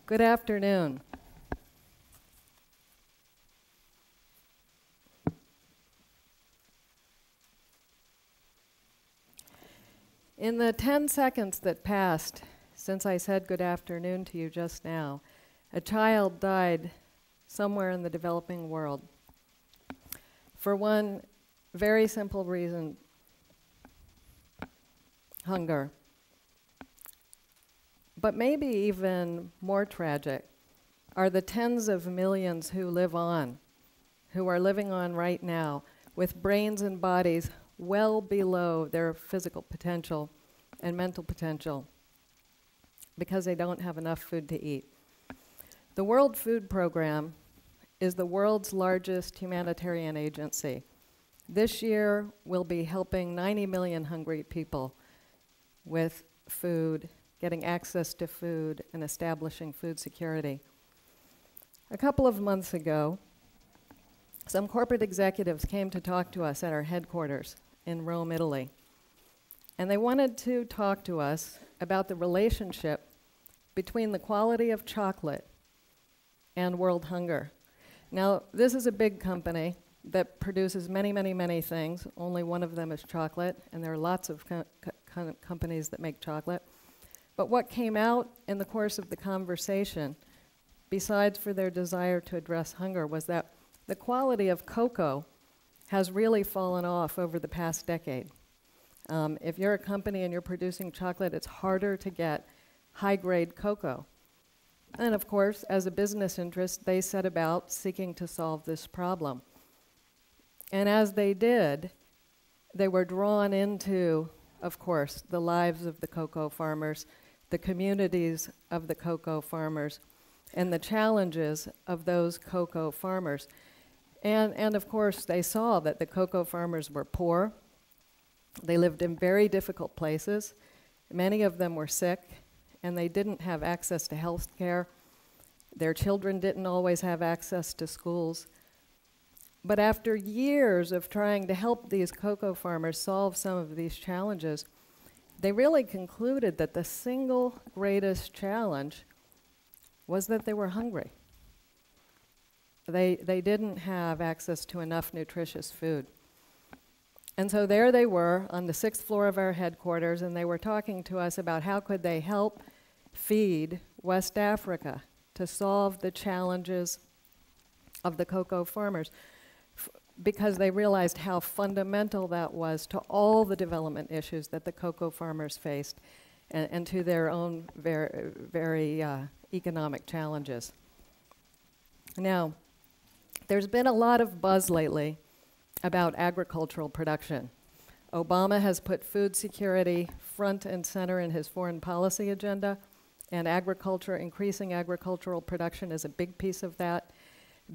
Good afternoon. In the 10 seconds that passed since I said good afternoon to you just now, a child died somewhere in the developing world for one very simple reason: hunger. But maybe even more tragic are the tens of millions who live on, who are living on right now, with brains and bodies well below their physical potential and mental potential because they don't have enough food to eat. The World Food Program is the world's largest humanitarian agency. This year, we'll be helping 90 million hungry people with food, getting access to food, and establishing food security. A couple of months ago, some corporate executives came to talk to us at our headquarters in Rome, Italy. And they wanted to talk to us about the relationship between the quality of chocolate and world hunger. Now, this is a big company that produces many, many, many things. Only one of them is chocolate, and there are lots of companies that make chocolate. But what came out in the course of the conversation, besides for their desire to address hunger, was that the quality of cocoa has really fallen off over the past decade. If you're a company and you're producing chocolate, it's harder to get high-grade cocoa. And of course, as a business interest, they set about seeking to solve this problem. And as they did, they were drawn into, of course, the lives of the cocoa farmers, the communities of the cocoa farmers, and the challenges of those cocoa farmers. And of course, they saw that the cocoa farmers were poor. They lived in very difficult places. Many of them were sick, and they didn't have access to health care. Their children didn't always have access to schools. But after years of trying to help these cocoa farmers solve some of these challenges, they really concluded that the single greatest challenge was that they were hungry. They didn't have access to enough nutritious food. And so there they were on the 6th floor of our headquarters, and they were talking to us about how could they help feed West Africa to solve the challenges of the cocoa farmers, because they realized how fundamental that was to all the development issues that the cocoa farmers faced and to their own very economic challenges. Now, there's been a lot of buzz lately about agricultural production. Obama has put food security front and center in his foreign policy agenda, and increasing agricultural production is a big piece of that.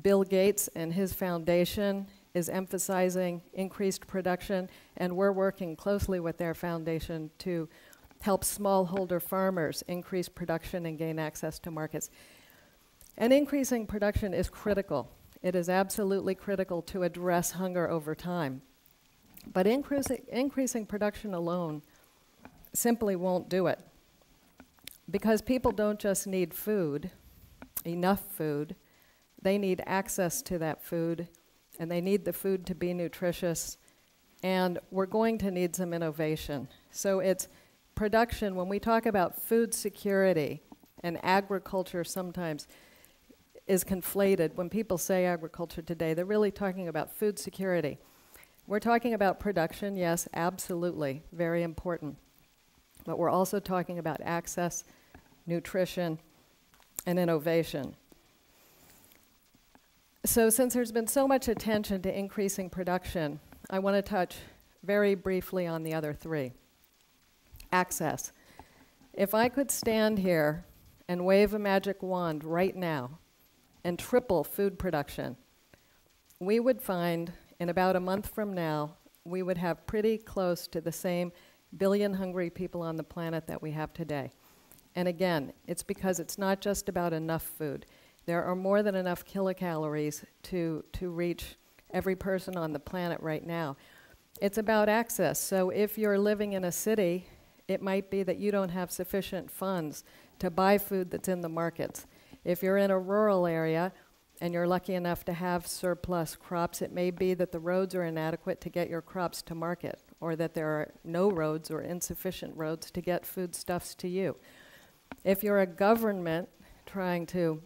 Bill Gates and his foundation is emphasizing increased production, and we're working closely with their foundation to help smallholder farmers increase production and gain access to markets. And increasing production is critical. It is absolutely critical to address hunger over time. But increasing production alone simply won't do it, because people don't just need food, enough food. They need access to that food, and they need the food to be nutritious, and we're going to need some innovation. So it's production. When we talk about food security, and agriculture sometimes is conflated. When people say agriculture today, they're really talking about food security. We're talking about production, yes, absolutely, very important. But we're also talking about access, nutrition, and innovation. So since there's been so much attention to increasing production, I want to touch very briefly on the other three. Access. If I could stand here and wave a magic wand right now and triple food production, we would find in about a month from now, we would have pretty close to the same billion hungry people on the planet that we have today. And again, it's because it's not just about enough food. There are more than enough kilocalories to reach every person on the planet right now. It's about access. So if you're living in a city, it might be that you don't have sufficient funds to buy food that's in the markets. If you're in a rural area and you're lucky enough to have surplus crops, it may be that the roads are inadequate to get your crops to market, or that there are no roads or insufficient roads to get foodstuffs to you. If you're a government trying to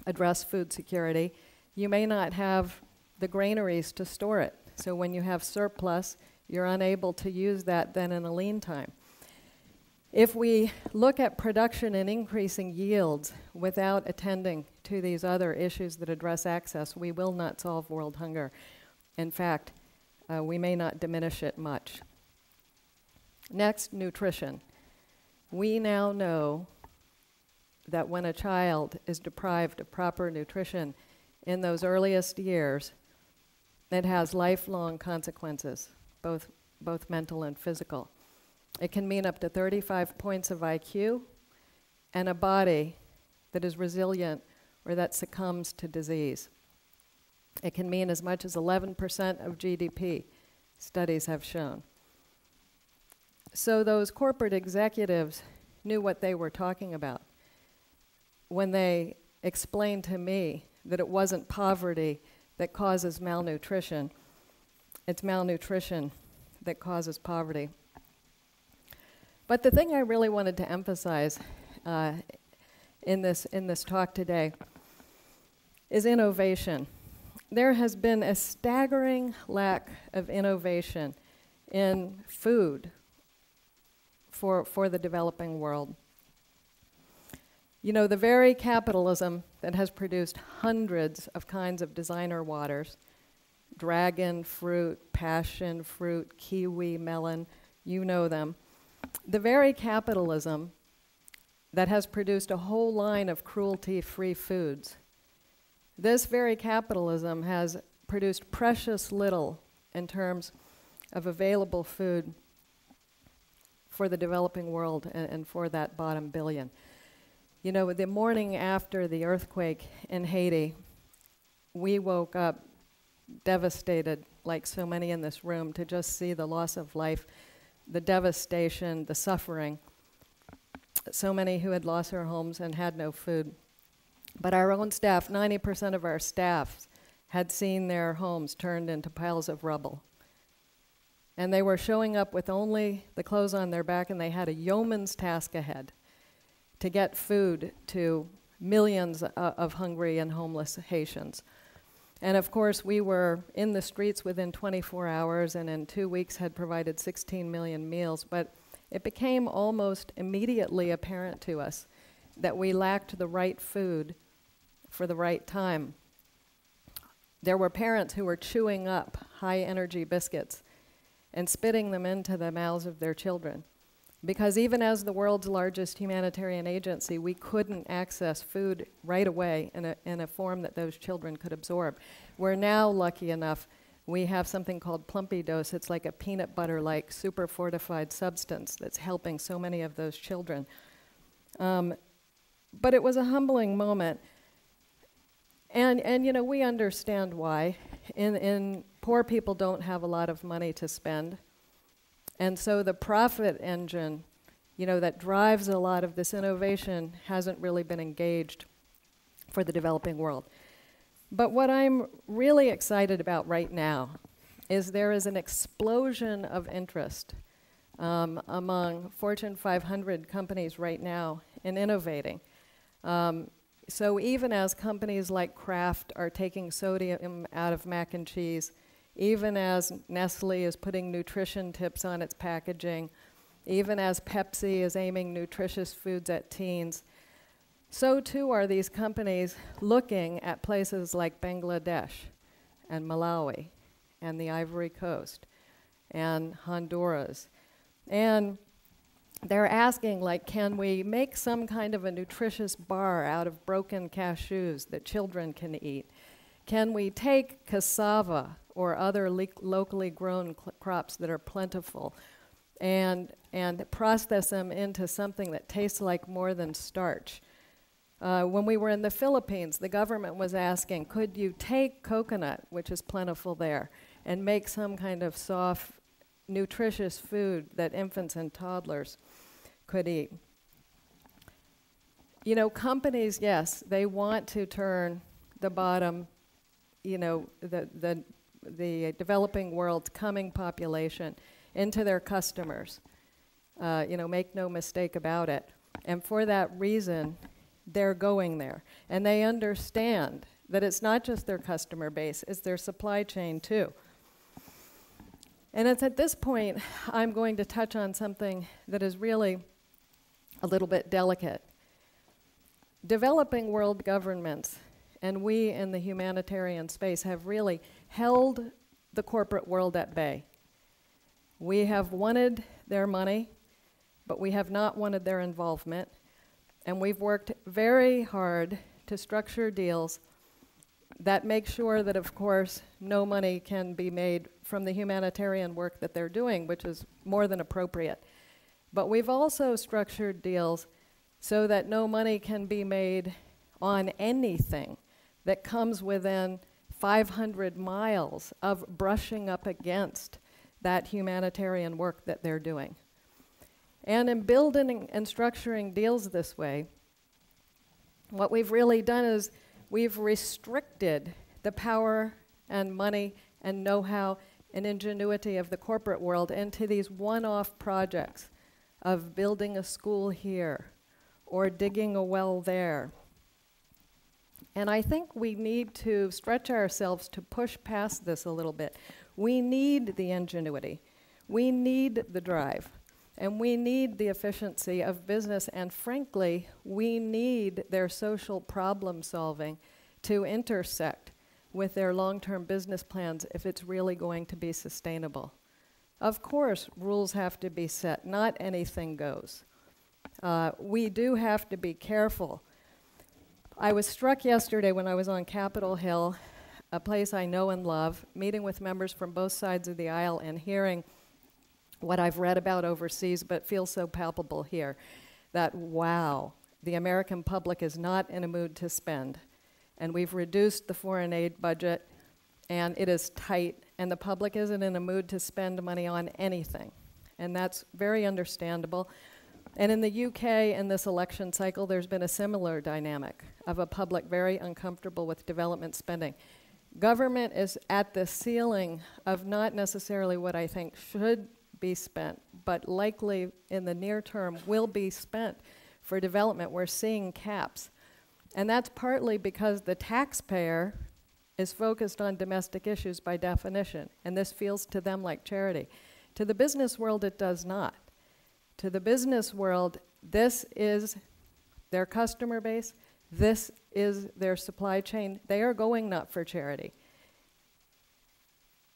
address food security, you may not have the granaries to store it. So when you have surplus, you're unable to use that then in a lean time. If we look at production and increasing yields without attending to these other issues that address access, we will not solve world hunger. In fact, we may not diminish it much. Next, nutrition. We now know that when a child is deprived of proper nutrition in those earliest years, it has lifelong consequences, both mental and physical. It can mean up to 35 points of IQ and a body that is resilient or that succumbs to disease. It can mean as much as 11% of GDP, studies have shown. So those corporate executives knew what they were talking about when they explained to me that it wasn't poverty that causes malnutrition, it's malnutrition that causes poverty. But the thing I really wanted to emphasize in this talk today is innovation. There has been a staggering lack of innovation in food for the developing world. You know, the very capitalism that has produced hundreds of kinds of designer waters, dragon fruit, passion fruit, kiwi, melon, you know them. The very capitalism that has produced a whole line of cruelty-free foods, this very capitalism has produced precious little in terms of available food for the developing world and for that bottom billion. You know, the morning after the earthquake in Haiti, we woke up devastated, like so many in this room, to just see the loss of life, the devastation, the suffering. So many who had lost their homes and had no food. But our own staff, 90% of our staff, had seen their homes turned into piles of rubble. And they were showing up with only the clothes on their back, and they had a yeoman's task ahead to get food to millions of hungry and homeless Haitians. And of course, we were in the streets within 24 hours, and in 2 weeks had provided 16 million meals. But it became almost immediately apparent to us that we lacked the right food for the right time. There were parents who were chewing up high-energy biscuits and spitting them into the mouths of their children. Because even as the world's largest humanitarian agency, we couldn't access food right away in a form that those children could absorb. We're now lucky enough, we have something called Plumpy Dose. It's like a peanut butter-like super fortified substance that's helping so many of those children. But it was a humbling moment. And you know, we understand why. Poor people don't have a lot of money to spend. And so the profit engine, you know, that drives a lot of this innovation hasn't really been engaged for the developing world. But what I'm really excited about right now is there is an explosion of interest among Fortune 500 companies right now in innovating. So even as companies like Kraft are taking sodium out of mac and cheese, even as Nestle is putting nutrition tips on its packaging, even as Pepsi is aiming nutritious foods at teens, so too are these companies looking at places like Bangladesh and Malawi and the Ivory Coast and Honduras. And they're asking, like, can we make some kind of a nutritious bar out of broken cashews that children can eat? Can we take cassava or other locally grown crops that are plentiful and process them into something that tastes like more than starch? When we were in the Philippines, the government was asking, could you take coconut, which is plentiful there, and make some kind of soft, nutritious food that infants and toddlers could eat? You know, companies, yes, they want to turn the bottom, you know, the developing world's coming population into their customers. You know, make no mistake about it. And for that reason, they're going there. And they understand that it's not just their customer base, it's their supply chain too. And it's at this point I'm going to touch on something that is really a little bit delicate. Developing world governments, and we in the humanitarian space, have really held the corporate world at bay. We have wanted their money, but we have not wanted their involvement. And we've worked very hard to structure deals that make sure that, of course, no money can be made from the humanitarian work that they're doing, which is more than appropriate. But we've also structured deals so that no money can be made on anything that comes within 500 miles of brushing up against that humanitarian work that they're doing. And in building and structuring deals this way, what we've really done is we've restricted the power and money and know-how and ingenuity of the corporate world into these one-off projects of building a school here or digging a well there. And I think we need to stretch ourselves to push past this a little bit. We need the ingenuity. We need the drive. And we need the efficiency of business, and frankly, we need their social problem solving to intersect with their long-term business plans if it's really going to be sustainable. Of course, rules have to be set. Not anything goes. We do have to be careful. I was struck yesterday when I was on Capitol Hill, a place I know and love, meeting with members from both sides of the aisle and hearing what I've read about overseas, but feels so palpable here, that wow, the American public is not in a mood to spend. And we've reduced the foreign aid budget, and it is tight, and the public isn't in a mood to spend money on anything. And that's very understandable. And in the UK, in this election cycle, there's been a similar dynamic of a public very uncomfortable with development spending. Government is at the ceiling of not necessarily what I think should be spent, but likely in the near term will be spent for development. We're seeing caps. And that's partly because the taxpayer is focused on domestic issues by definition, and this feels to them like charity. To the business world, it does not. To the business world, this is their customer base, this is their supply chain. They are going not for charity.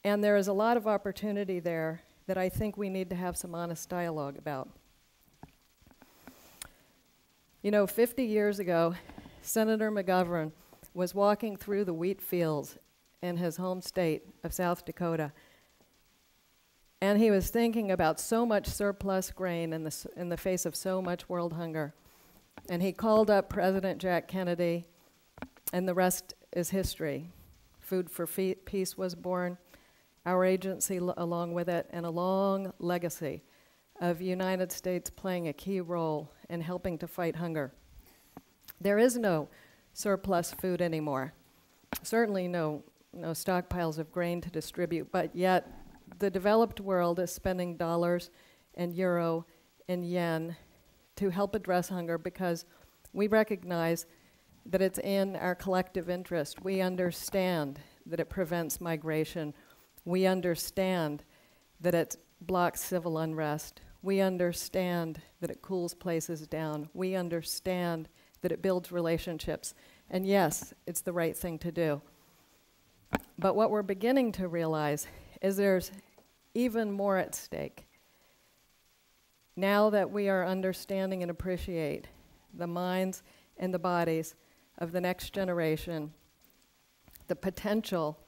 And there is a lot of opportunity there that I think we need to have some honest dialogue about. You know, 50 years ago, Senator McGovern was walking through the wheat fields in his home state of South Dakota, and he was thinking about so much surplus grain in the face of so much world hunger. And he called up President Jack Kennedy, and the rest is history. Food for Peace was born, our agency along with it, and a long legacy of the United States playing a key role in helping to fight hunger. There is no surplus food anymore. Certainly no stockpiles of grain to distribute, but yet the developed world is spending dollars and euro and yen to help address hunger because we recognize that it's in our collective interest. We understand that it prevents migration. We understand that it blocks civil unrest. We understand that it cools places down. We understand that it builds relationships. And yes, it's the right thing to do. But what we're beginning to realize is there's even more at stake. Now that we are understanding and appreciate the minds and the bodies of the next generation, the potential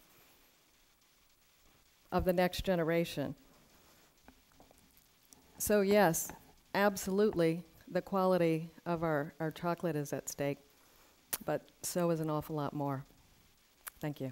of the next generation. So yes, absolutely, the quality of our chocolate is at stake. but so is an awful lot more. Thank you.